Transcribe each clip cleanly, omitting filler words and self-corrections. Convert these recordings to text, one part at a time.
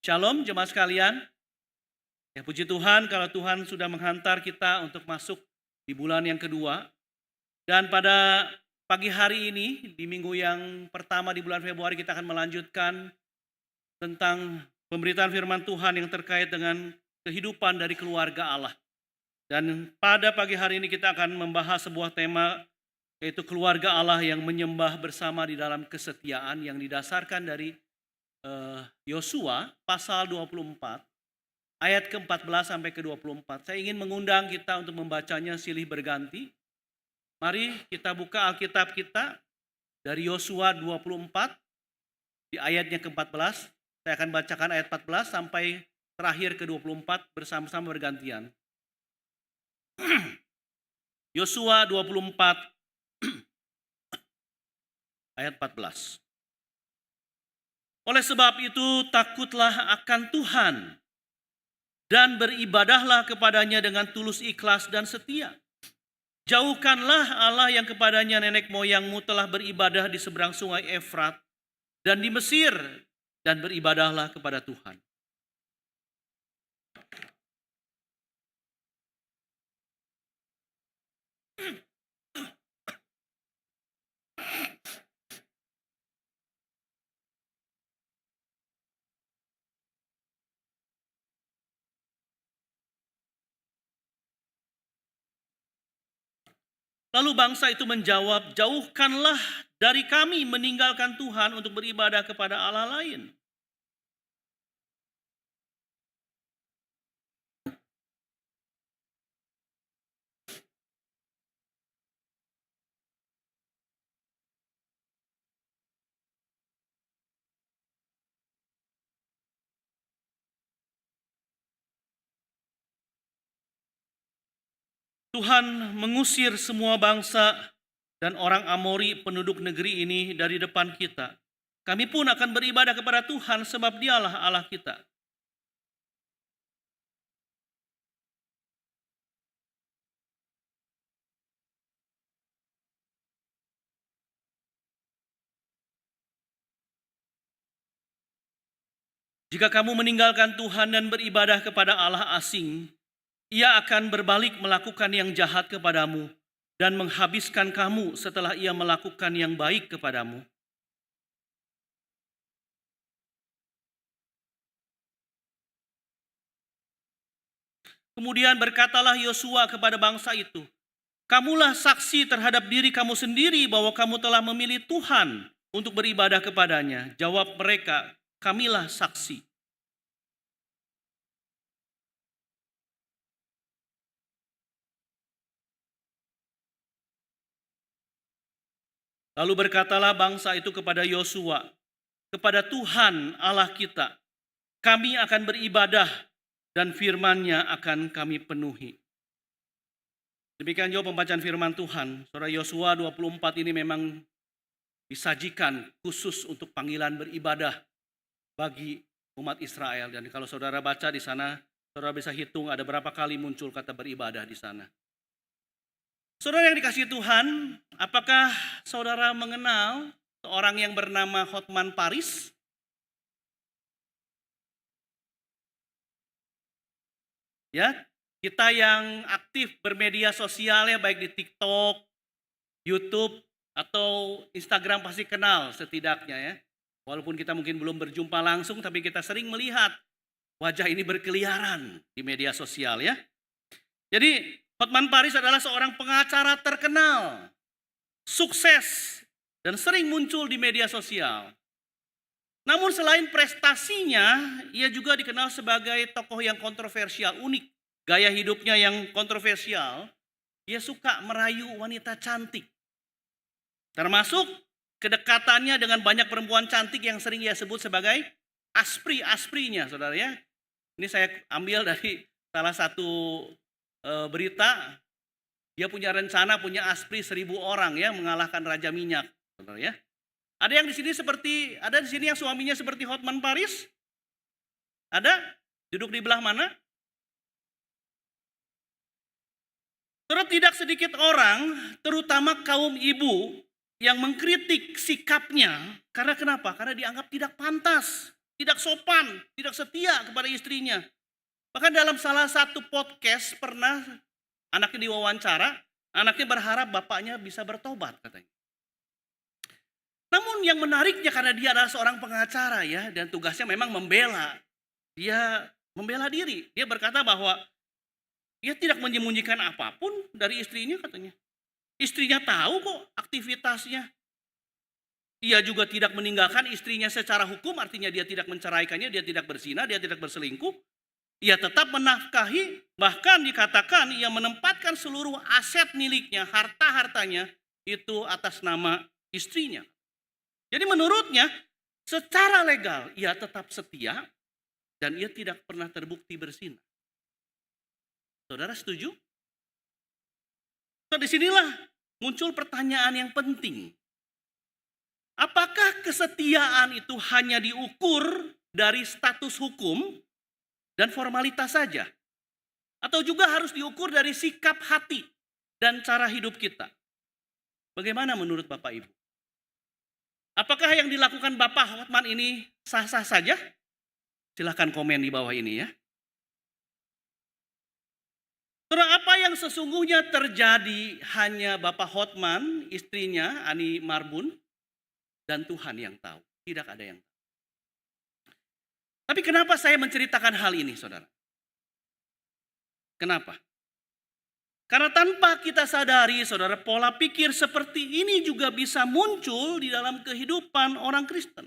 Shalom jemaat sekalian. Ya puji Tuhan kalau Tuhan sudah menghantar kita untuk masuk di bulan yang kedua. Dan pada pagi hari ini, di minggu yang pertama di bulan Februari, kita akan melanjutkan tentang pemberitaan firman Tuhan yang terkait dengan kehidupan dari keluarga Allah. Dan pada pagi hari ini kita akan membahas sebuah tema, yaitu keluarga Allah yang menyembah bersama di dalam kesetiaan, yang didasarkan dari Yosua pasal 24 ayat ke-14 sampai ke-24. Saya ingin mengundang kita untuk membacanya silih berganti. Mari kita buka Alkitab kita dari Yosua 24 di ayatnya ke-14. Saya akan bacakan ayat 14 sampai terakhir ke-24 bersama-sama bergantian. Yosua 24 ayat 14. Oleh sebab itu takutlah akan Tuhan dan beribadahlah kepadanya dengan tulus ikhlas dan setia. Jauhkanlah Allah yang kepadanya nenek moyangmu telah beribadah di seberang sungai Efrat dan di Mesir, dan beribadahlah kepada Tuhan. Lalu bangsa itu menjawab, jauhkanlah dari kami meninggalkan Tuhan untuk beribadah kepada Allah lain. Tuhan mengusir semua bangsa dan orang Amori penduduk negeri ini dari depan kita. Kami pun akan beribadah kepada Tuhan sebab Dialah Allah kita. Jika kamu meninggalkan Tuhan dan beribadah kepada Allah asing, Ia akan berbalik melakukan yang jahat kepadamu dan menghabiskan kamu setelah Ia melakukan yang baik kepadamu. Kemudian berkatalah Yosua kepada bangsa itu, kamulah saksi terhadap diri kamu sendiri bahwa kamu telah memilih Tuhan untuk beribadah kepadanya. Jawab mereka, kamilah saksi. Lalu berkatalah bangsa itu kepada Yosua, kepada Tuhan Allah kita, kami akan beribadah dan firman-Nya akan kami penuhi. Demikian juga pembacaan firman Tuhan. Saudara, Yosua 24 ini memang disajikan khusus untuk panggilan beribadah bagi umat Israel. Dan kalau saudara baca di sana, saudara bisa hitung ada berapa kali muncul kata beribadah di sana. Saudara yang dikasihi Tuhan, apakah saudara mengenal seorang yang bernama Hotman Paris? Ya, kita yang aktif bermedia sosial ya, baik di TikTok, YouTube, atau Instagram pasti kenal setidaknya ya. Walaupun kita mungkin belum berjumpa langsung, tapi kita sering melihat wajah ini berkeliaran di media sosial ya. Jadi Hotman Paris adalah seorang pengacara terkenal, sukses, dan sering muncul di media sosial. Namun selain prestasinya, ia juga dikenal sebagai tokoh yang kontroversial, unik. Gaya hidupnya yang kontroversial, ia suka merayu wanita cantik. Termasuk kedekatannya dengan banyak perempuan cantik yang sering ia sebut sebagai aspri-asprinya, saudara ya. Ini saya ambil dari salah satu berita, dia punya rencana punya aspri 1000 orang ya, mengalahkan Raja Minyak, saudara ya. Ada yang di sini ada di sini yang suaminya seperti Hotman Paris? Ada? Duduk di belah mana? Saudara, tidak sedikit orang, terutama kaum ibu, yang mengkritik sikapnya. Karena kenapa? Karena dianggap tidak pantas. tidak sopan, tidak setia kepada istrinya. Bahkan dalam salah satu podcast pernah anaknya diwawancara, anaknya berharap bapaknya bisa bertobat katanya. Namun yang menariknya karena dia adalah seorang pengacara ya, dan tugasnya memang membela. Dia membela diri. Dia berkata bahwa dia tidak menyembunyikan apapun dari istrinya katanya. Istrinya tahu kok aktivitasnya. Ia juga tidak meninggalkan istrinya secara hukum, artinya dia tidak menceraikannya, dia tidak berzina, dia tidak berselingkuh. Ia tetap menafkahi, bahkan dikatakan ia menempatkan seluruh aset miliknya, harta-hartanya itu atas nama istrinya. Jadi menurutnya secara legal ia tetap setia dan ia tidak pernah terbukti berzina. Saudara setuju? Nah, disinilah muncul pertanyaan yang penting. Apakah kesetiaan itu hanya diukur dari status hukum dan formalitas saja? Atau juga harus diukur dari sikap hati dan cara hidup kita? Bagaimana menurut Bapak Ibu? Apakah yang dilakukan Bapak Hotman ini sah-sah saja? Silahkan komen di bawah ini ya. Terus apa yang sesungguhnya terjadi hanya Bapak Hotman, istrinya Ani Marbun, dan Tuhan yang tahu. Tidak ada yang tahu. Tapi kenapa saya menceritakan hal ini, saudara? Kenapa? Karena tanpa kita sadari, saudara, pola pikir seperti ini juga bisa muncul di dalam kehidupan orang Kristen.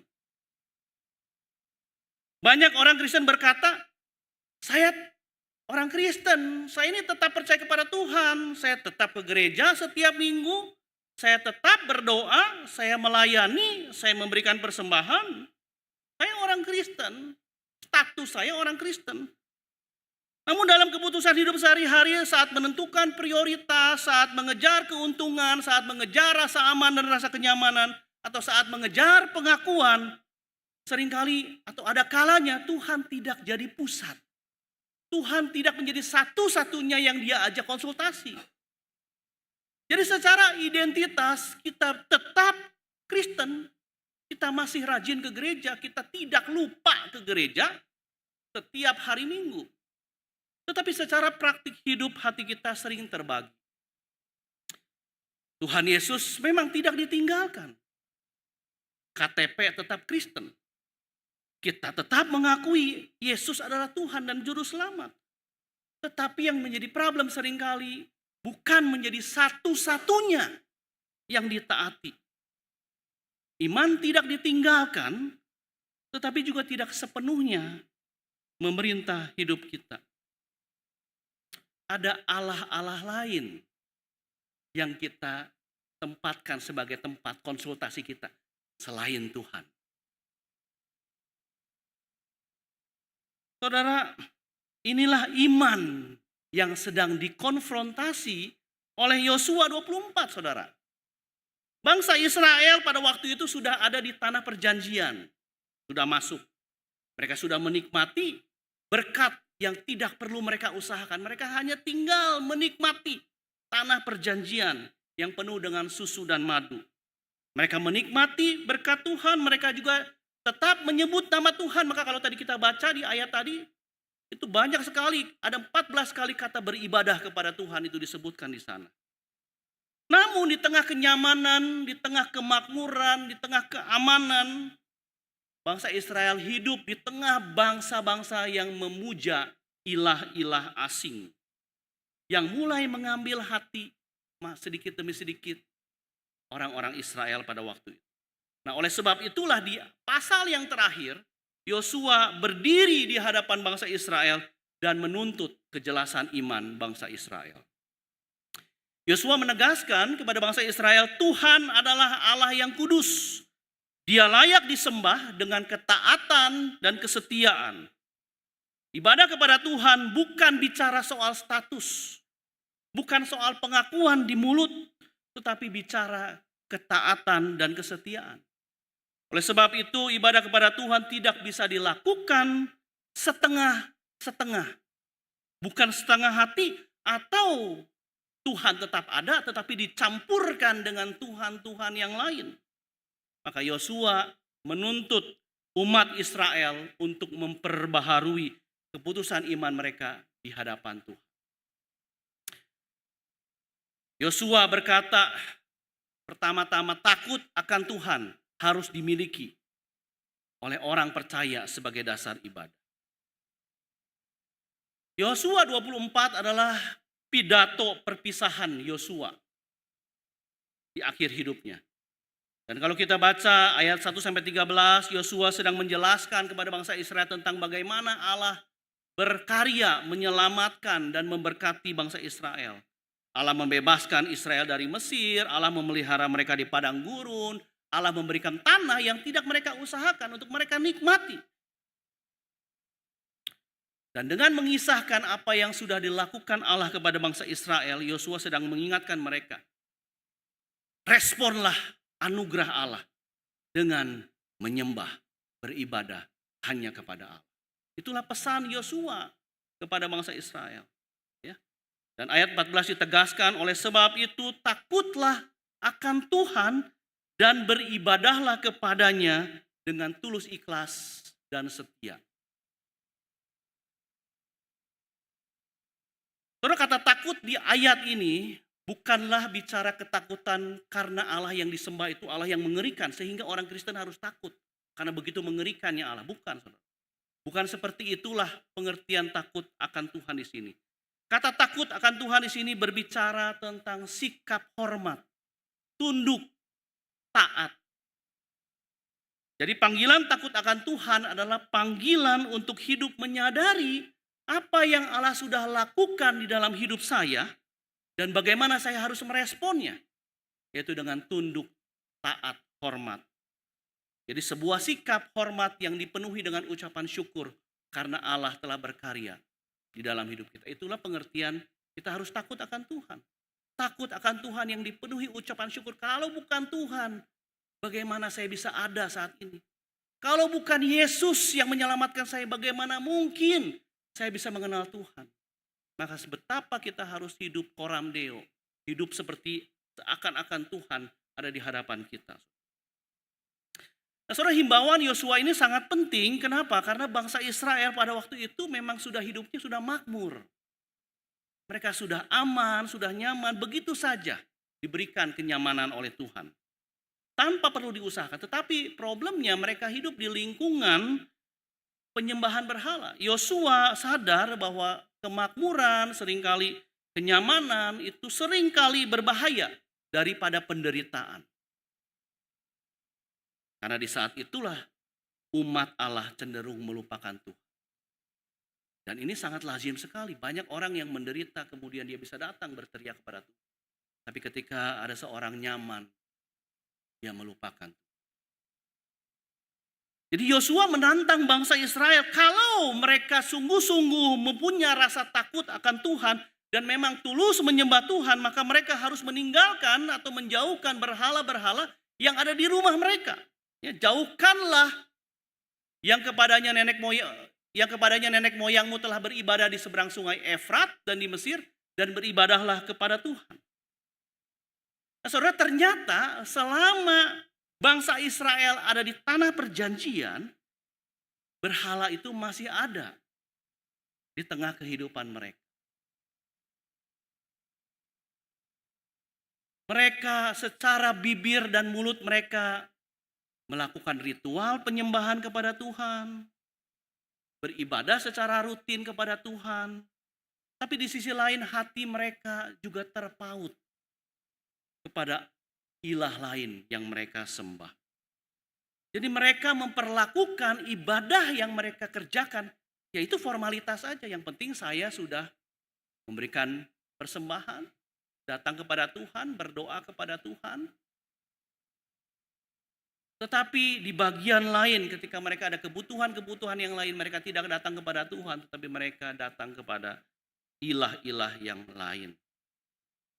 Banyak orang Kristen berkata, saya orang Kristen, saya ini tetap percaya kepada Tuhan, saya tetap ke gereja setiap minggu, saya tetap berdoa, saya melayani, saya memberikan persembahan. Saya orang Kristen, status saya orang Kristen. Namun dalam keputusan hidup sehari-hari, saat menentukan prioritas, saat mengejar keuntungan, saat mengejar rasa aman dan rasa kenyamanan, atau saat mengejar pengakuan, seringkali atau ada kalanya Tuhan tidak jadi pusat. Tuhan tidak menjadi satu-satunya yang dia ajak konsultasi. Jadi secara identitas kita tetap Kristen, kita masih rajin ke gereja, kita tidak lupa ke gereja setiap hari Minggu. Tetapi secara praktik hidup hati kita sering terbagi. Tuhan Yesus memang tidak ditinggalkan. KTP tetap Kristen. Kita tetap mengakui Yesus adalah Tuhan dan Juru Selamat. Tetapi yang menjadi problem seringkali bukan menjadi satu-satunya yang ditaati. Iman tidak ditinggalkan, tetapi juga tidak sepenuhnya memerintah hidup kita. Ada Allah-Allah lain yang kita tempatkan sebagai tempat konsultasi kita selain Tuhan. Saudara, inilah iman yang sedang dikonfrontasi oleh Yosua 24, saudara. Bangsa Israel pada waktu itu sudah ada di tanah perjanjian, sudah masuk. Mereka sudah menikmati berkat yang tidak perlu mereka usahakan. Mereka hanya tinggal menikmati tanah perjanjian yang penuh dengan susu dan madu. Mereka menikmati berkat Tuhan, mereka juga tetap menyebut nama Tuhan. Maka kalau tadi kita baca di ayat tadi, itu banyak sekali, ada 14 kali kata beribadah kepada Tuhan itu disebutkan di sana. Namun di tengah kenyamanan, di tengah kemakmuran, di tengah keamanan, bangsa Israel hidup di tengah bangsa-bangsa yang memuja ilah-ilah asing. Yang mulai mengambil hati sedikit demi sedikit orang-orang Israel pada waktu itu. Nah, oleh sebab itulah di pasal yang terakhir, Yosua berdiri di hadapan bangsa Israel dan menuntut kejelasan iman bangsa Israel. Yosua menegaskan kepada bangsa Israel, Tuhan adalah Allah yang kudus. Dia layak disembah dengan ketaatan dan kesetiaan. Ibadah kepada Tuhan bukan bicara soal status, bukan soal pengakuan di mulut, tetapi bicara ketaatan dan kesetiaan. Oleh sebab itu, ibadah kepada Tuhan tidak bisa dilakukan setengah-setengah. Bukan setengah hati atau Tuhan tetap ada tetapi dicampurkan dengan Tuhan-Tuhan yang lain. Maka Yosua menuntut umat Israel untuk memperbaharui keputusan iman mereka di hadapan Tuhan. Yosua berkata, pertama-tama takut akan Tuhan harus dimiliki oleh orang percaya sebagai dasar ibadah. Yosua 24 adalah pidato perpisahan Yosua di akhir hidupnya. Dan kalau kita baca ayat 1 sampai 13, Yosua sedang menjelaskan kepada bangsa Israel tentang bagaimana Allah berkarya menyelamatkan dan memberkati bangsa Israel. Allah membebaskan Israel dari Mesir, Allah memelihara mereka di padang gurun, Allah memberikan tanah yang tidak mereka usahakan untuk mereka nikmati. Dan dengan mengisahkan apa yang sudah dilakukan Allah kepada bangsa Israel, Yosua sedang mengingatkan mereka. Responlah anugerah Allah dengan menyembah, beribadah hanya kepada Allah. Itulah pesan Yosua kepada bangsa Israel. Ya. Dan ayat 14 ditegaskan, oleh sebab itu takutlah akan Tuhan dan beribadahlah kepadanya dengan tulus ikhlas dan setia. Saudara, kata takut di ayat ini bukanlah bicara ketakutan karena Allah yang disembah itu Allah yang mengerikan sehingga orang Kristen harus takut karena begitu mengerikannya Allah. Bukan, saudara. Bukan seperti itulah pengertian takut akan Tuhan di sini. Kata takut akan Tuhan di sini berbicara tentang sikap hormat, tunduk, taat. Jadi panggilan takut akan Tuhan adalah panggilan untuk hidup menyadari apa yang Allah sudah lakukan di dalam hidup saya dan bagaimana saya harus meresponnya, yaitu dengan tunduk, taat, hormat. Jadi sebuah sikap hormat yang dipenuhi dengan ucapan syukur karena Allah telah berkarya di dalam hidup kita. Itulah pengertian kita harus takut akan Tuhan. Takut akan Tuhan yang dipenuhi ucapan syukur. Kalau bukan Tuhan, bagaimana saya bisa ada saat ini? Kalau bukan Yesus yang menyelamatkan saya, bagaimana mungkin saya bisa mengenal Tuhan? Maka betapa kita harus hidup coram Deo, hidup seperti seakan-akan Tuhan ada di hadapan kita. Nah, saudara, himbauan Yosua ini sangat penting. Kenapa? Karena bangsa Israel pada waktu itu memang sudah hidupnya sudah makmur. Mereka sudah aman, sudah nyaman, begitu saja diberikan kenyamanan oleh Tuhan. Tanpa perlu diusahakan. Tetapi problemnya mereka hidup di lingkungan penyembahan berhala. Yosua sadar bahwa kemakmuran seringkali, kenyamanan itu seringkali berbahaya daripada penderitaan. Karena di saat itulah umat Allah cenderung melupakan Tuhan. Dan ini sangat lazim sekali. Banyak orang yang menderita kemudian dia bisa datang berteriak kepada Tuhan. Tapi ketika ada seorang nyaman, dia melupakan. Jadi Yosua menantang bangsa Israel, kalau mereka sungguh-sungguh mempunyai rasa takut akan Tuhan dan memang tulus menyembah Tuhan, maka mereka harus meninggalkan atau menjauhkan berhala-berhala yang ada di rumah mereka. Ya, jauhkanlah yang kepadanya nenek moyangmu telah beribadah di seberang sungai Efrat dan di Mesir, dan beribadahlah kepada Tuhan. Nah, saudara, ternyata selama bangsa Israel ada di tanah perjanjian, berhala itu masih ada di tengah kehidupan mereka. Mereka secara bibir dan mulut mereka melakukan ritual penyembahan kepada Tuhan, beribadah secara rutin kepada Tuhan. Tapi di sisi lain hati mereka juga terpaut kepada ilah lain yang mereka sembah. Jadi mereka memperlakukan ibadah yang mereka kerjakan, yaitu formalitas saja. Yang penting saya sudah memberikan persembahan, datang kepada Tuhan, berdoa kepada Tuhan. Tetapi di bagian lain ketika mereka ada kebutuhan-kebutuhan yang lain, mereka tidak datang kepada Tuhan, tetapi mereka datang kepada ilah-ilah yang lain.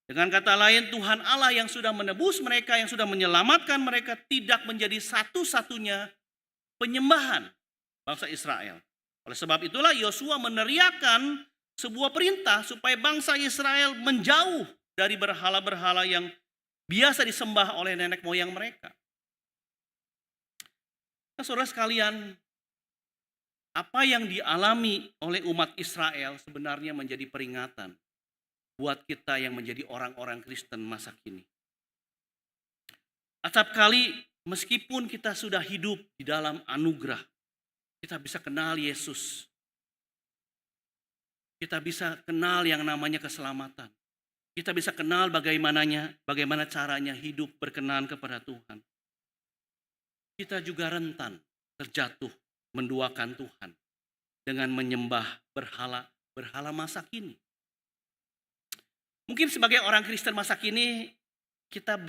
Dengan kata lain, Tuhan Allah yang sudah menebus mereka, yang sudah menyelamatkan mereka, tidak menjadi satu-satunya penyembahan bangsa Israel. Oleh sebab itulah Yosua meneriakkan sebuah perintah supaya bangsa Israel menjauh dari berhala-berhala yang biasa disembah oleh nenek moyang mereka. Nah, saudara sekalian, apa yang dialami oleh umat Israel sebenarnya menjadi peringatan buat kita yang menjadi orang-orang Kristen masa kini. Acap kali meskipun kita sudah hidup di dalam anugerah, kita bisa kenal Yesus. Kita bisa kenal yang namanya keselamatan. Kita bisa kenal bagaimana caranya hidup berkenan kepada Tuhan. Kita juga rentan terjatuh menduakan Tuhan dengan menyembah berhala masa kini. Mungkin sebagai orang Kristen masa kini kita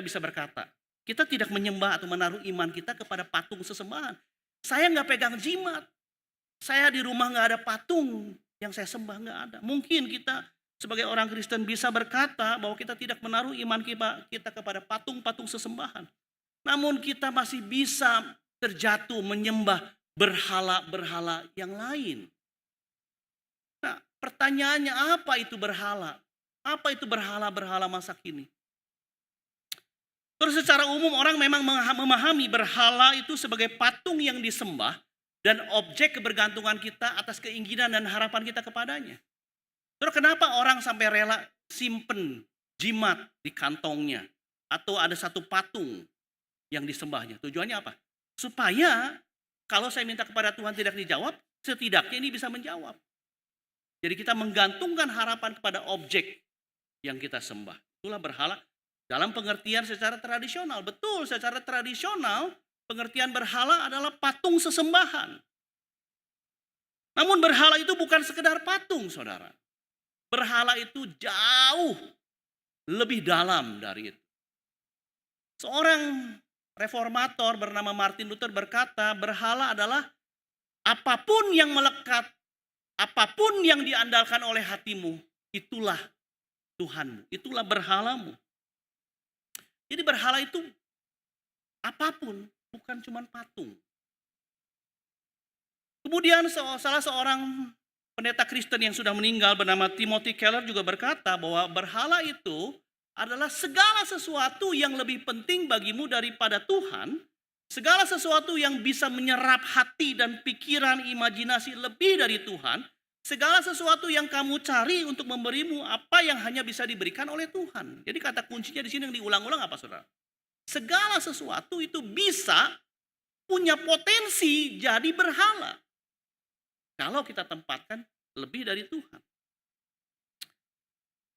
bisa berkata, kita tidak menyembah atau menaruh iman kita kepada patung sesembahan. Saya nggak pegang jimat, saya di rumah nggak ada patung yang saya sembah, nggak ada. Mungkin kita sebagai orang Kristen bisa berkata bahwa kita tidak menaruh iman kita kepada patung-patung sesembahan. Namun kita masih bisa terjatuh menyembah berhala-berhala yang lain. Nah, pertanyaannya apa itu berhala? Apa itu berhala-berhala masa kini? Terus secara umum orang memang memahami berhala itu sebagai patung yang disembah dan objek kebergantungan kita atas keinginan dan harapan kita kepadanya. Terus kenapa orang sampai rela simpen jimat di kantongnya atau ada satu patung yang disembahnya? Tujuannya apa? Supaya kalau saya minta kepada Tuhan tidak dijawab, setidaknya ini bisa menjawab. Jadi kita menggantungkan harapan kepada objek yang kita sembah. Itulah berhala dalam pengertian secara tradisional. Betul, secara tradisional pengertian berhala adalah patung sesembahan. Namun berhala itu bukan sekedar patung, saudara. Berhala itu jauh lebih dalam dari itu. Seorang reformator bernama Martin Luther berkata, berhala adalah apapun yang melekat, apapun yang diandalkan oleh hatimu, itulah Tuhanmu, itulah berhalamu. Jadi berhala itu apapun, bukan cuma patung. Kemudian salah seorang pendeta Kristen yang sudah meninggal bernama Timothy Keller juga berkata bahwa berhala itu adalah segala sesuatu yang lebih penting bagimu daripada Tuhan, segala sesuatu yang bisa menyerap hati dan pikiran, imajinasi lebih dari Tuhan, segala sesuatu yang kamu cari untuk memberimu apa yang hanya bisa diberikan oleh Tuhan. Jadi kata kuncinya di sini yang diulang-ulang apa, saudara? Segala sesuatu itu bisa punya potensi jadi berhala kalau kita tempatkan lebih dari Tuhan.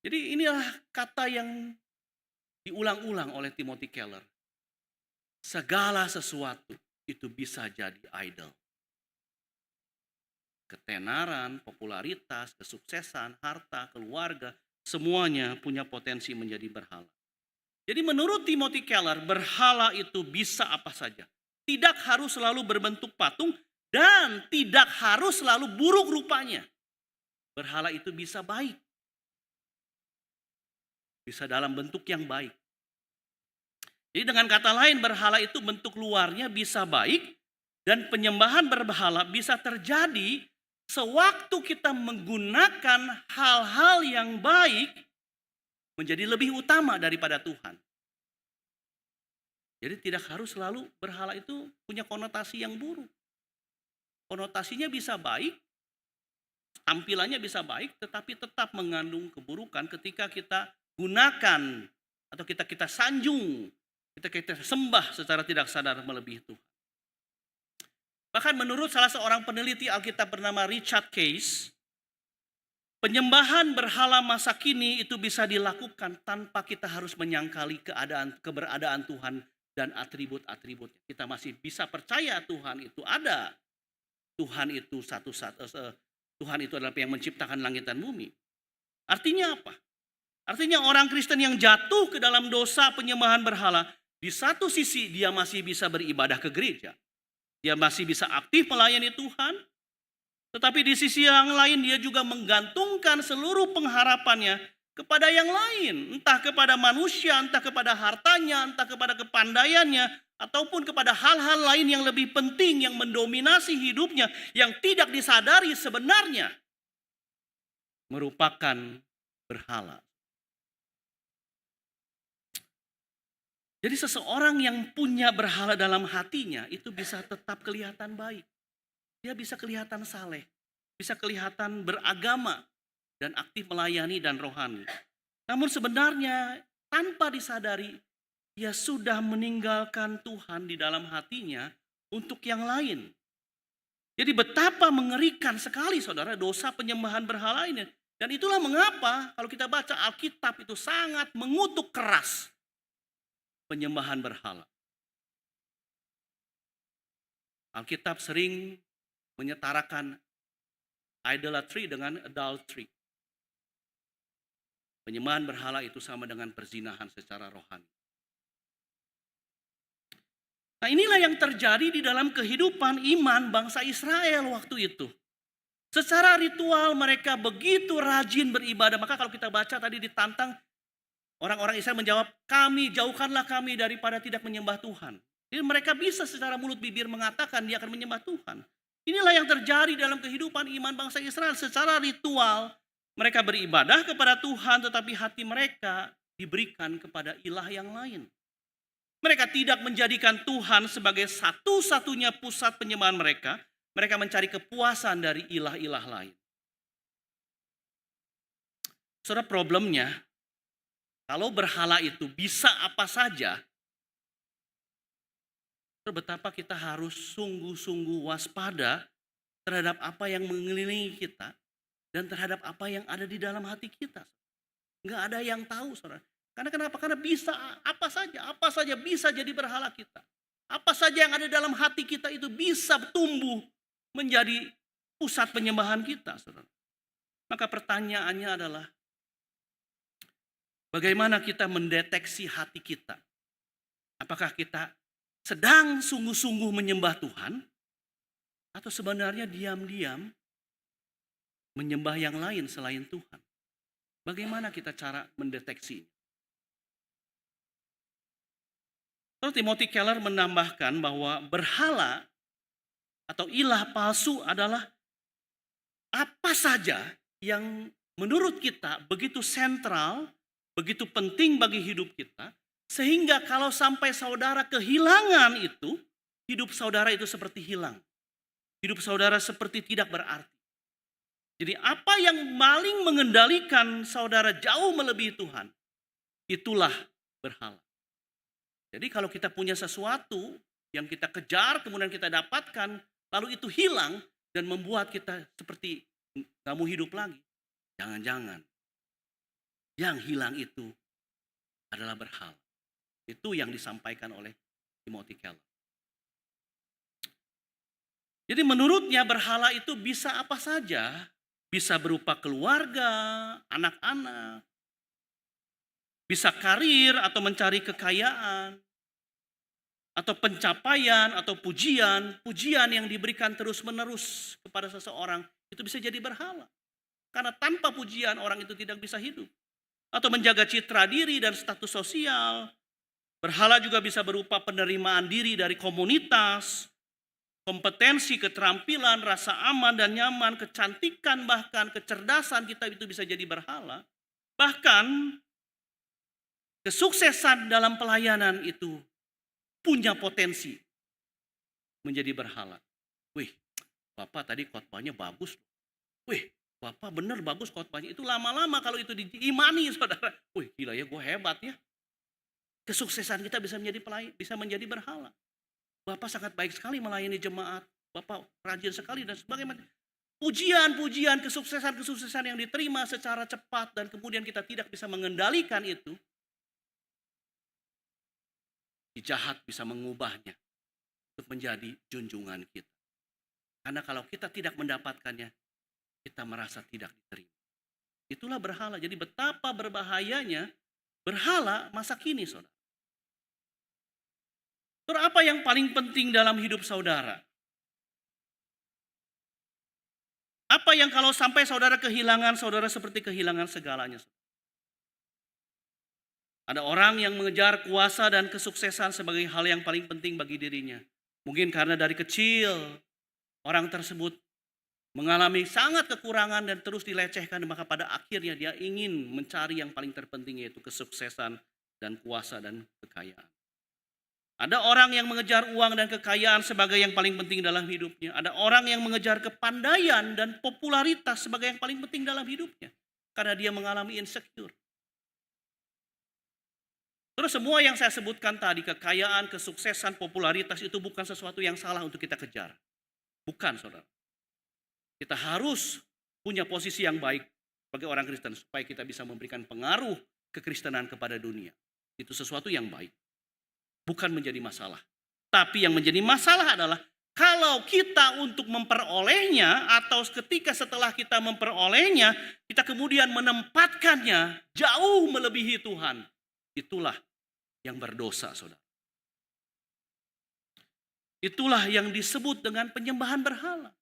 Jadi inilah kata yang diulang-ulang oleh Timothy Keller. Segala sesuatu itu bisa jadi idol. Ketenaran, popularitas, kesuksesan, harta, keluarga, semuanya punya potensi menjadi berhala. Jadi menurut Timothy Keller, berhala itu bisa apa saja. Tidak harus selalu berbentuk patung dan tidak harus selalu buruk rupanya. Berhala itu bisa baik. Bisa dalam bentuk yang baik. Jadi dengan kata lain, berhala itu bentuk luarnya bisa baik dan penyembahan berhala bisa terjadi sewaktu kita menggunakan hal-hal yang baik menjadi lebih utama daripada Tuhan. Jadi tidak harus selalu berhala itu punya konotasi yang buruk. Konotasinya bisa baik, tampilannya bisa baik, tetapi tetap mengandung keburukan ketika kita gunakan atau kita sanjung, kita sembah secara tidak sadar melebihi Tuhan. Bahkan menurut salah seorang peneliti Alkitab bernama Richard Case, penyembahan berhala masa kini itu bisa dilakukan tanpa kita harus menyangkali keberadaan Tuhan dan atribut-atributnya. Kita masih bisa percaya Tuhan itu ada. Tuhan itu Tuhan itu adalah yang menciptakan langit dan bumi. Artinya apa? Artinya orang Kristen yang jatuh ke dalam dosa penyembahan berhala, di satu sisi dia masih bisa beribadah ke gereja. Dia masih bisa aktif melayani Tuhan. Tetapi di sisi yang lain dia juga menggantungkan seluruh pengharapannya kepada yang lain. Entah kepada manusia, entah kepada hartanya, entah kepada kepandaiannya, ataupun kepada hal-hal lain yang lebih penting yang mendominasi hidupnya, yang tidak disadari sebenarnya merupakan berhala. Jadi seseorang yang punya berhala dalam hatinya itu bisa tetap kelihatan baik. Dia bisa kelihatan saleh, bisa kelihatan beragama dan aktif melayani dan rohani. Namun sebenarnya tanpa disadari dia sudah meninggalkan Tuhan di dalam hatinya untuk yang lain. Jadi betapa mengerikan sekali saudara dosa penyembahan berhala ini. Dan itulah mengapa kalau kita baca Alkitab itu sangat mengutuk keras penyembahan berhala. Alkitab sering menyetarakan idolatry dengan adultery. Penyembahan berhala itu sama dengan perzinahan secara rohani. Nah, inilah yang terjadi di dalam kehidupan iman bangsa Israel waktu itu. Secara ritual mereka begitu rajin beribadah. Maka kalau kita baca tadi ditantang, orang-orang Israel menjawab, kami jauhkanlah kami daripada tidak menyembah Tuhan. Jadi mereka bisa secara mulut bibir mengatakan dia akan menyembah Tuhan. Inilah yang terjadi dalam kehidupan iman bangsa Israel. Secara ritual mereka beribadah kepada Tuhan, tetapi hati mereka diberikan kepada ilah yang lain. Mereka tidak menjadikan Tuhan sebagai satu-satunya pusat penyembahan mereka. Mereka mencari kepuasan dari ilah-ilah lain. Saudara, problemnya, kalau berhala itu bisa apa saja, betapa kita harus sungguh-sungguh waspada terhadap apa yang mengelilingi kita dan terhadap apa yang ada di dalam hati kita. Nggak ada yang tahu, saudara. Karena kenapa? Karena bisa apa saja bisa jadi berhala kita. Apa saja yang ada dalam hati kita itu bisa tumbuh menjadi pusat penyembahan kita, saudara. Maka pertanyaannya adalah, bagaimana kita mendeteksi hati kita? Apakah kita sedang sungguh-sungguh menyembah Tuhan? Atau sebenarnya diam-diam menyembah yang lain selain Tuhan? Bagaimana kita cara mendeteksi? Timothy Keller menambahkan bahwa berhala atau ilah palsu adalah apa saja yang menurut kita begitu sentral, begitu penting bagi hidup kita, sehingga kalau sampai saudara kehilangan itu, hidup saudara itu seperti hilang. Hidup saudara seperti tidak berarti. Jadi apa yang paling mengendalikan saudara jauh melebihi Tuhan, itulah berhala. Jadi kalau kita punya sesuatu yang kita kejar, kemudian kita dapatkan, lalu itu hilang dan membuat kita seperti gak mau hidup lagi. Jangan-jangan yang hilang itu adalah berhala. Itu yang disampaikan oleh Timothy Keller. Jadi menurutnya berhala itu bisa apa saja. Bisa berupa keluarga, anak-anak. Bisa karir atau mencari kekayaan. Atau pencapaian atau pujian. Pujian yang diberikan terus-menerus kepada seseorang. Itu bisa jadi berhala. Karena tanpa pujian orang itu tidak bisa hidup. Atau menjaga citra diri dan status sosial. Berhala juga bisa berupa penerimaan diri dari komunitas. Kompetensi, keterampilan, rasa aman dan nyaman, kecantikan, bahkan kecerdasan kita itu bisa jadi berhala. Bahkan kesuksesan dalam pelayanan itu punya potensi menjadi berhala. Wih, Bapak tadi khotbahnya bagus. Wih, Bapak benar bagus khotbahnya. Itu lama-lama kalau itu diimani, saudara. Wih, gila ya, gue hebat ya. Kesuksesan kita bisa menjadi berhala. Bapak sangat baik sekali melayani jemaat. Bapak rajin sekali dan sebagainya. Pujian-pujian, kesuksesan-kesuksesan yang diterima secara cepat dan kemudian kita tidak bisa mengendalikan itu. Si jahat bisa mengubahnya untuk menjadi junjungan kita. Karena kalau kita tidak mendapatkannya, kita merasa tidak diterima. Itulah berhala. Jadi betapa berbahayanya berhala masa kini, saudara. Terus apa yang paling penting dalam hidup saudara? Apa yang kalau sampai saudara kehilangan, saudara seperti kehilangan segalanya. Ada orang yang mengejar kuasa dan kesuksesan sebagai hal yang paling penting bagi dirinya. Mungkin karena dari kecil orang tersebut mengalami sangat kekurangan dan terus dilecehkan, maka pada akhirnya dia ingin mencari yang paling terpenting, yaitu kesuksesan dan kuasa dan kekayaan. Ada orang yang mengejar uang dan kekayaan sebagai yang paling penting dalam hidupnya. Ada orang yang mengejar kepandaian dan popularitas sebagai yang paling penting dalam hidupnya. Karena dia mengalami insecure. Terus semua yang saya sebutkan tadi, kekayaan, kesuksesan, popularitas itu bukan sesuatu yang salah untuk kita kejar. Bukan, saudara. Kita harus punya posisi yang baik sebagai orang Kristen supaya kita bisa memberikan pengaruh kekristenan kepada dunia. Itu sesuatu yang baik. Bukan menjadi masalah. Tapi yang menjadi masalah adalah kalau kita untuk memperolehnya atau ketika setelah kita memperolehnya, kita kemudian menempatkannya jauh melebihi Tuhan. Itulah yang berdosa, saudara. Itulah yang disebut dengan penyembahan berhala.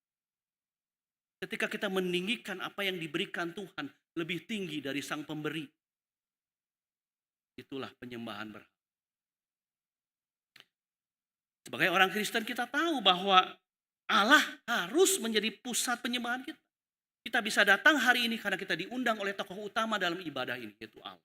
Ketika kita meninggikan apa yang diberikan Tuhan lebih tinggi dari sang pemberi. Itulah penyembahan berhala. Sebagai orang Kristen kita tahu bahwa Allah harus menjadi pusat penyembahan kita. Kita bisa datang hari ini karena kita diundang oleh tokoh utama dalam ibadah ini, yaitu Allah.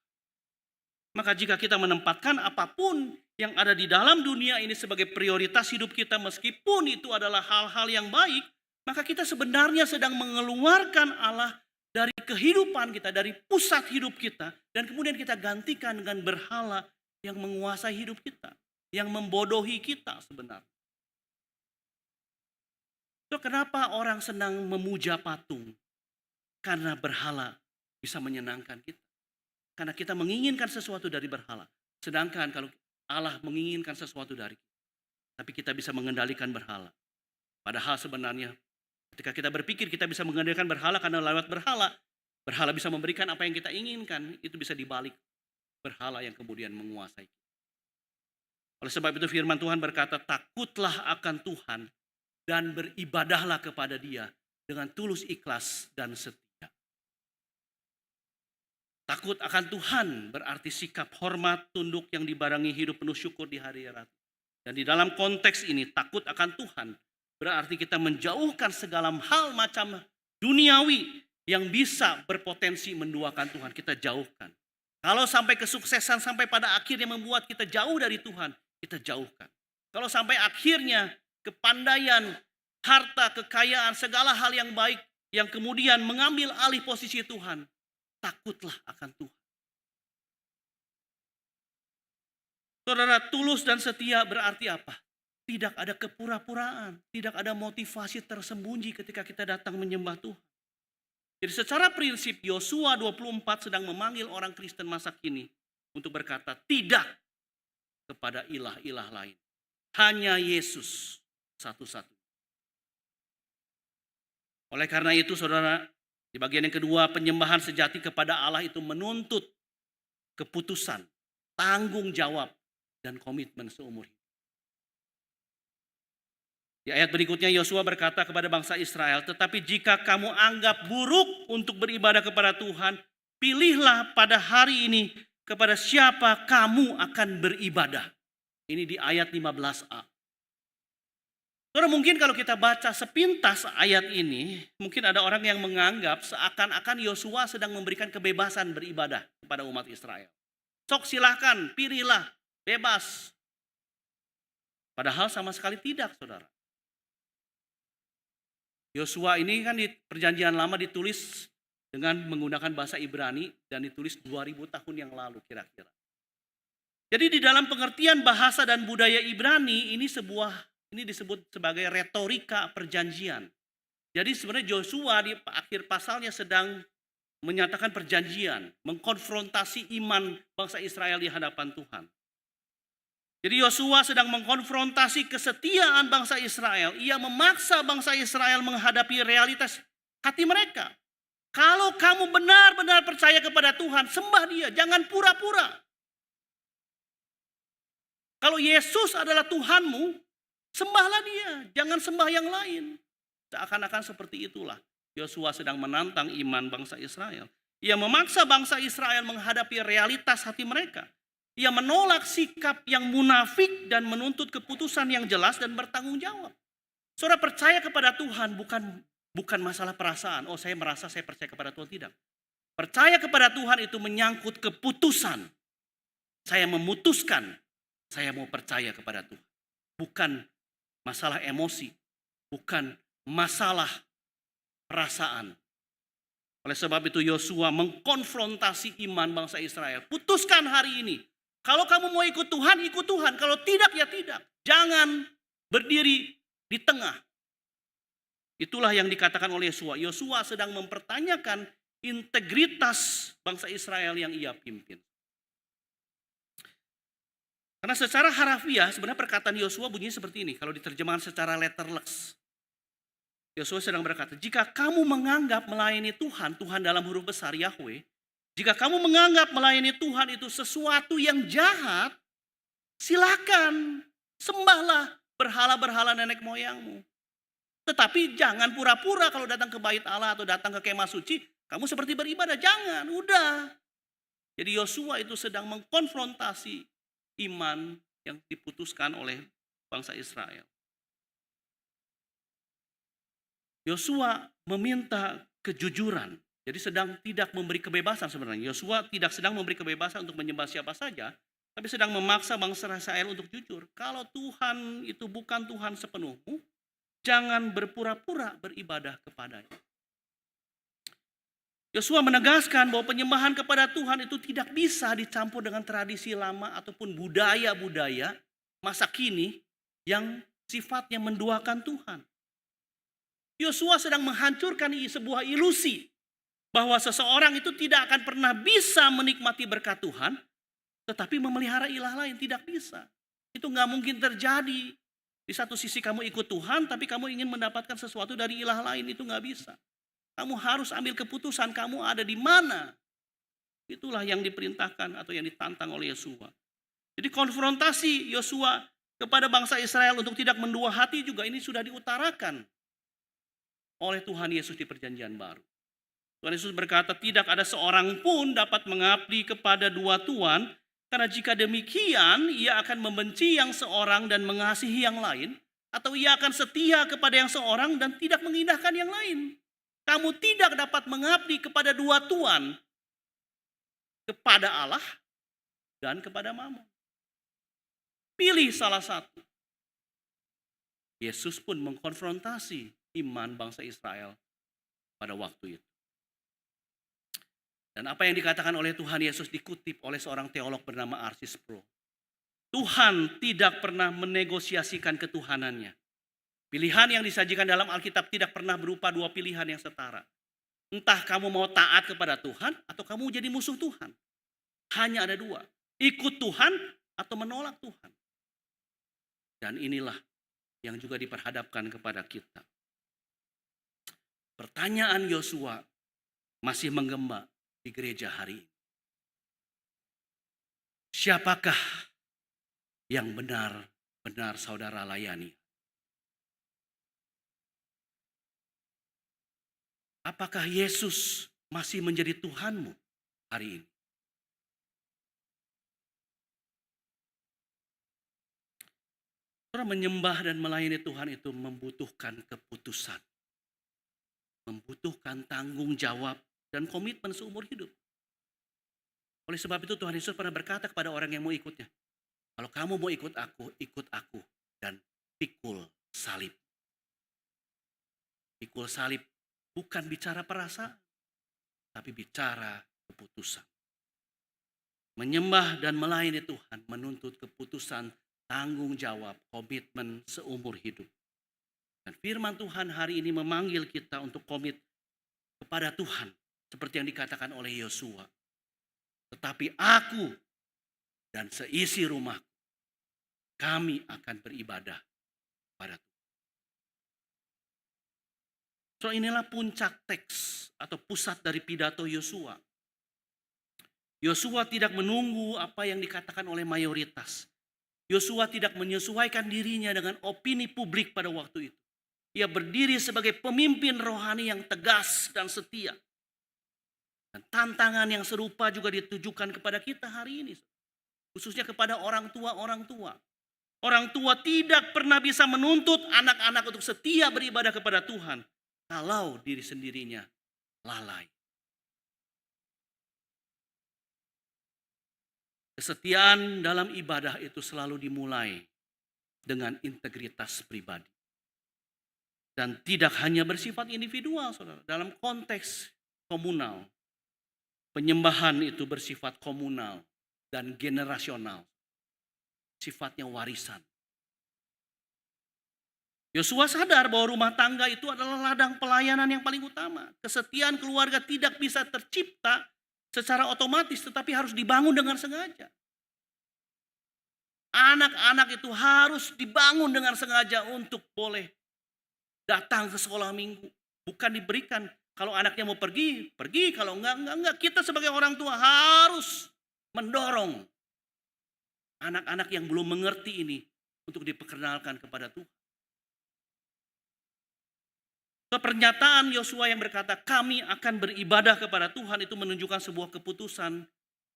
Maka jika kita menempatkan apapun yang ada di dalam dunia ini sebagai prioritas hidup kita, meskipun itu adalah hal-hal yang baik, maka kita sebenarnya sedang mengeluarkan Allah dari kehidupan kita, dari pusat hidup kita, dan kemudian kita gantikan dengan berhala yang menguasai hidup kita, yang membodohi kita sebenarnya. So, kenapa orang senang memuja patung? Karena berhala bisa menyenangkan kita. Karena kita menginginkan sesuatu dari berhala. Sedangkan kalau Allah menginginkan sesuatu dari kita. Tapi kita bisa mengendalikan berhala. Padahal sebenarnya ketika kita berpikir kita bisa mengendalikan berhala karena lewat berhala. Berhala bisa memberikan apa yang kita inginkan. Itu bisa dibalik berhala yang kemudian menguasai kita. Oleh sebab itu firman Tuhan berkata, takutlah akan Tuhan dan beribadahlah kepada Dia dengan tulus ikhlas dan setia. Takut akan Tuhan berarti sikap hormat, tunduk yang dibarengi hidup penuh syukur di hari raya. Dan di dalam konteks ini takut akan Tuhan berarti kita menjauhkan segala hal macam duniawi yang bisa berpotensi menduakan Tuhan. Kita jauhkan. Kalau sampai kesuksesan sampai pada akhirnya membuat kita jauh dari Tuhan, kita jauhkan. Kalau sampai akhirnya kepandaian, harta, kekayaan, segala hal yang baik yang kemudian mengambil alih posisi Tuhan, takutlah akan Tuhan. Saudara, tulus dan setia berarti apa? Tidak ada kepura-puraan, tidak ada motivasi tersembunyi ketika kita datang menyembah Tuhan. Jadi secara prinsip Yosua 24 sedang memanggil orang Kristen masa kini untuk berkata tidak kepada ilah-ilah lain. Hanya Yesus satu-satu. Oleh karena itu saudara, di bagian yang kedua, penyembahan sejati kepada Allah itu menuntut keputusan, tanggung jawab, dan komitmen seumur hidup. Di ayat berikutnya Yosua berkata kepada bangsa Israel, tetapi jika kamu anggap buruk untuk beribadah kepada Tuhan, pilihlah pada hari ini kepada siapa kamu akan beribadah. Ini di ayat 15a. Saudara, mungkin kalau kita baca sepintas ayat ini, mungkin ada orang yang menganggap seakan-akan Yosua sedang memberikan kebebasan beribadah kepada umat Israel. Sok silahkan, pilihlah, bebas. Padahal sama sekali tidak, saudara. Yosua ini kan di perjanjian lama ditulis dengan menggunakan bahasa Ibrani dan ditulis 2000 tahun yang lalu kira-kira. Jadi di dalam pengertian bahasa dan budaya Ibrani ini disebut sebagai retorika perjanjian. Jadi sebenarnya Yosua di akhir pasalnya sedang menyatakan perjanjian, mengkonfrontasi iman bangsa Israel di hadapan Tuhan. Jadi Yosua sedang mengkonfrontasi kesetiaan bangsa Israel. Ia memaksa bangsa Israel menghadapi realitas hati mereka. Kalau kamu benar-benar percaya kepada Tuhan, sembah Dia, jangan pura-pura. Kalau Yesus adalah Tuhanmu, sembahlah Dia, jangan sembah yang lain. Seakan-akan seperti itulah Yosua sedang menantang iman bangsa Israel. Ia memaksa bangsa Israel menghadapi realitas hati mereka. Ia menolak sikap yang munafik dan menuntut keputusan yang jelas dan bertanggung jawab. Saudara, percaya kepada Tuhan bukan masalah perasaan. Oh, saya merasa saya percaya kepada Tuhan, tidak. Percaya kepada Tuhan itu menyangkut keputusan. Saya memutuskan saya mau percaya kepada Tuhan. Bukan masalah emosi, bukan masalah perasaan. Oleh sebab itu Yosua mengkonfrontasi iman bangsa Israel. Putuskan hari ini. Kalau kamu mau ikut Tuhan, ikut Tuhan. Kalau tidak, ya tidak. Jangan berdiri di tengah. Itulah yang dikatakan oleh Yosua. Yosua sedang mempertanyakan integritas bangsa Israel yang ia pimpin. Karena secara harafiah sebenarnya perkataan Yosua bunyinya seperti ini. Kalau diterjemahkan secara letterless. Yosua sedang berkata, jika kamu menganggap melayani Tuhan, Tuhan dalam huruf besar Yahweh, jika kamu menganggap melayani Tuhan itu sesuatu yang jahat, silakan sembahlah berhala-berhala nenek moyangmu. Tetapi jangan pura-pura kalau datang ke bait Allah atau datang ke kemah suci, kamu seperti beribadah. Jangan, udah. Jadi Yosua itu sedang mengkonfrontasi iman yang diputuskan oleh bangsa Israel. Yosua meminta kejujuran. Jadi sedang tidak memberi kebebasan sebenarnya. Yosua tidak sedang memberi kebebasan untuk menyembah siapa saja, tapi sedang memaksa bangsa Israel untuk jujur. Kalau Tuhan itu bukan Tuhan sepenuhmu, jangan berpura-pura beribadah kepadanya. Yosua menegaskan bahwa penyembahan kepada Tuhan itu tidak bisa dicampur dengan tradisi lama ataupun budaya-budaya masa kini yang sifatnya menduakan Tuhan. Yosua sedang menghancurkan sebuah ilusi bahwa seseorang itu tidak akan pernah bisa menikmati berkat Tuhan, tetapi memelihara ilah lain tidak bisa. Itu nggak mungkin terjadi. Di satu sisi kamu ikut Tuhan, tapi kamu ingin mendapatkan sesuatu dari ilah lain, itu nggak bisa. Kamu harus ambil keputusan kamu ada di mana. Itulah yang diperintahkan atau yang ditantang oleh Yosua. Jadi konfrontasi Yosua kepada bangsa Israel untuk tidak mendua hati juga ini sudah diutarakan oleh Tuhan Yesus di perjanjian baru. Tuhan Yesus berkata, tidak ada seorang pun dapat mengabdi kepada dua tuan, karena jika demikian ia akan membenci yang seorang dan mengasihi yang lain, atau ia akan setia kepada yang seorang dan tidak mengindahkan yang lain. Kamu tidak dapat mengabdi kepada dua tuan, kepada Allah dan kepada Mammon. Pilih salah satu. Yesus pun mengkonfrontasi iman bangsa Israel pada waktu itu. Dan apa yang dikatakan oleh Tuhan Yesus dikutip oleh seorang teolog bernama R.C. Sproul. Tuhan tidak pernah menegosiasikan ketuhanannya. Pilihan yang disajikan dalam Alkitab tidak pernah berupa dua pilihan yang setara. Entah kamu mau taat kepada Tuhan atau kamu jadi musuh Tuhan. Hanya ada dua. Ikut Tuhan atau menolak Tuhan. Dan inilah yang juga diperhadapkan kepada kita. Pertanyaan Yosua masih menggema di gereja hari ini. Siapakah yang benar-benar saudara layani? Apakah Yesus masih menjadi Tuhanmu hari ini? Saudara, menyembah dan melayani Tuhan itu membutuhkan keputusan. Membutuhkan tanggung jawab dan komitmen seumur hidup. Oleh sebab itu Tuhan Yesus pernah berkata kepada orang yang mau ikutnya, kalau kamu mau ikut aku dan pikul salib. Pikul salib bukan bicara perasaan, tapi bicara keputusan. Menyembah dan melayani Tuhan menuntut keputusan, tanggung jawab, komitmen seumur hidup. Dan firman Tuhan hari ini memanggil kita untuk komit kepada Tuhan. Seperti yang dikatakan oleh Yosua. Tetapi aku dan seisi rumahku, kami akan beribadah pada Tuhan. So inilah puncak teks atau pusat dari pidato Yosua. Yosua tidak menunggu apa yang dikatakan oleh mayoritas. Yosua tidak menyesuaikan dirinya dengan opini publik pada waktu itu. Ia berdiri sebagai pemimpin rohani yang tegas dan setia. Dan tantangan yang serupa juga ditujukan kepada kita hari ini. Khususnya kepada orang tua. Orang tua tidak pernah bisa menuntut anak-anak untuk setia beribadah kepada Tuhan. Kalau diri sendirinya lalai. Kesetiaan dalam ibadah itu selalu dimulai dengan integritas pribadi. Dan tidak hanya bersifat individual, saudara. Dalam konteks komunal, penyembahan itu bersifat komunal dan generasional. Sifatnya warisan. Yosua sadar bahwa rumah tangga itu adalah ladang pelayanan yang paling utama. Kesetiaan keluarga tidak bisa tercipta secara otomatis, tetapi harus dibangun dengan sengaja. Anak-anak itu harus dibangun dengan sengaja untuk boleh datang ke sekolah minggu. Bukan diberikan, kalau anaknya mau pergi, pergi. Kalau enggak. Kita sebagai orang tua harus mendorong anak-anak yang belum mengerti ini untuk diperkenalkan kepada Tuhan. Pernyataan Yosua yang berkata kami akan beribadah kepada Tuhan itu menunjukkan sebuah keputusan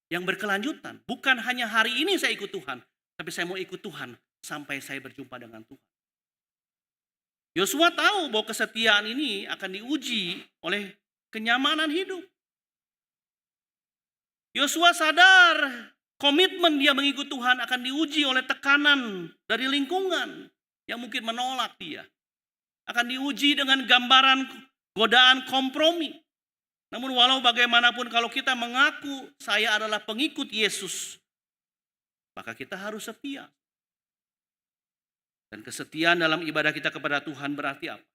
yang berkelanjutan. Bukan hanya hari ini saya ikut Tuhan, tapi saya mau ikut Tuhan sampai saya berjumpa dengan Tuhan. Yosua tahu bahwa kesetiaan ini akan diuji oleh kenyamanan hidup. Yosua sadar komitmen dia mengikut Tuhan akan diuji oleh tekanan dari lingkungan yang mungkin menolak dia. Akan diuji dengan gambaran godaan kompromi. Namun walau bagaimanapun kalau kita mengaku saya adalah pengikut Yesus, maka kita harus setia. Dan kesetiaan dalam ibadah kita kepada Tuhan berarti apa?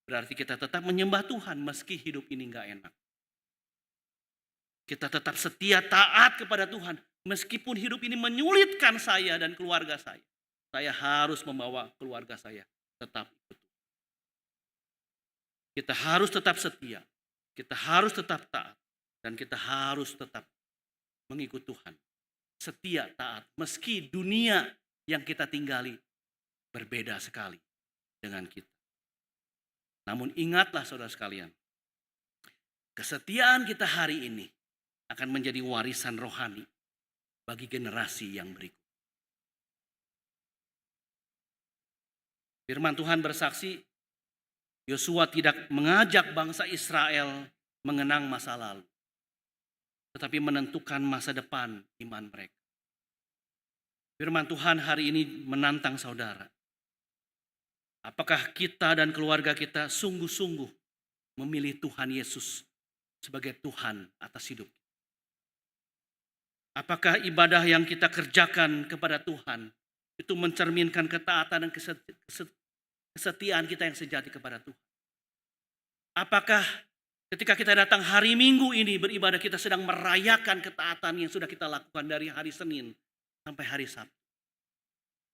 Berarti kita tetap menyembah Tuhan meski hidup ini gak enak. Kita tetap setia taat kepada Tuhan meskipun hidup ini menyulitkan saya dan keluarga saya. Saya harus membawa keluarga saya tetap ikut. Kita harus tetap setia, kita harus tetap taat, dan kita harus tetap mengikut Tuhan. Setia, taat, meski dunia yang kita tinggali berbeda sekali dengan kita. Namun ingatlah saudara sekalian, kesetiaan kita hari ini akan menjadi warisan rohani bagi generasi yang berikut. Firman Tuhan bersaksi, Yosua tidak mengajak bangsa Israel mengenang masa lalu, tetapi menentukan masa depan iman mereka. Firman Tuhan hari ini menantang saudara. Apakah kita dan keluarga kita sungguh-sungguh memilih Tuhan Yesus sebagai Tuhan atas hidup kita? Apakah ibadah yang kita kerjakan kepada Tuhan itu mencerminkan ketaatan dan kesetiaan kita yang sejati kepada Tuhan? Apakah ketika kita datang hari Minggu ini beribadah kita sedang merayakan ketaatan yang sudah kita lakukan dari hari Senin sampai hari Sabtu?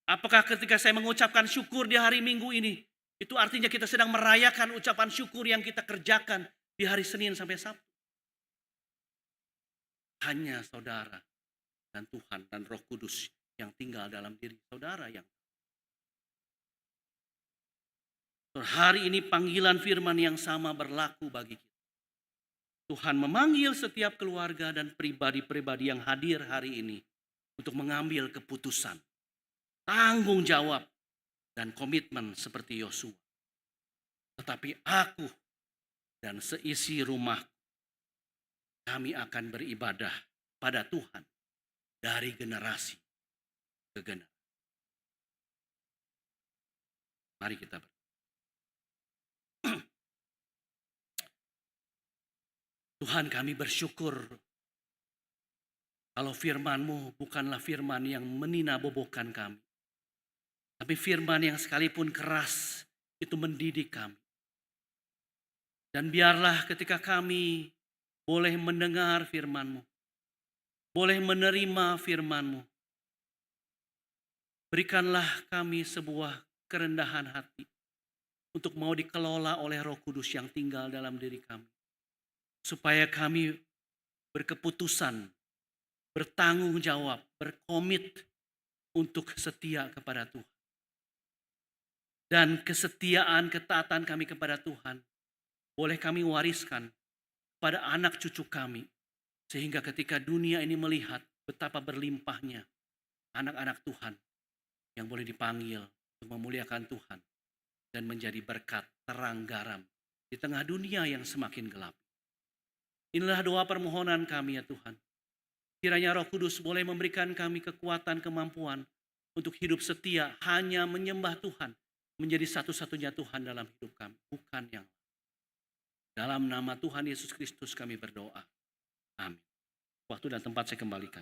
Apakah ketika saya mengucapkan syukur di hari Minggu ini, itu artinya kita sedang merayakan ucapan syukur yang kita kerjakan di hari Senin sampai Sabtu? Hanya saudara dan Tuhan dan Roh Kudus yang tinggal dalam diri saudara yang hari ini panggilan firman yang sama berlaku bagi kita. Tuhan memanggil setiap keluarga dan pribadi-pribadi yang hadir hari ini untuk mengambil keputusan, tanggung jawab, dan komitmen seperti Yosua. Tetapi aku dan seisi rumah kami akan beribadah pada Tuhan dari generasi ke generasi. Mari kita berdoa. Tuhan, kami bersyukur kalau firman-Mu bukanlah firman yang meninabobokan kami, tapi firman yang sekalipun keras itu mendidik kami. Dan biarlah ketika kami boleh mendengar firman-Mu, boleh menerima firman-Mu, berikanlah kami sebuah kerendahan hati untuk mau dikelola oleh Roh Kudus yang tinggal dalam diri kami. Supaya kami berkeputusan, bertanggung jawab, berkomit untuk setia kepada Tuhan. Dan kesetiaan, ketaatan kami kepada Tuhan boleh kami wariskan pada anak cucu kami. Sehingga ketika dunia ini melihat betapa berlimpahnya anak-anak Tuhan yang boleh dipanggil untuk memuliakan Tuhan dan menjadi berkat terang garam di tengah dunia yang semakin gelap. Inilah doa permohonan kami ya Tuhan. Kiranya Roh Kudus boleh memberikan kami kekuatan, kemampuan untuk hidup setia hanya menyembah Tuhan, menjadi satu-satunya Tuhan dalam hidup kami, bukan yang lain. Dalam nama Tuhan Yesus Kristus kami berdoa. Amin. Waktu dan tempat saya kembalikan.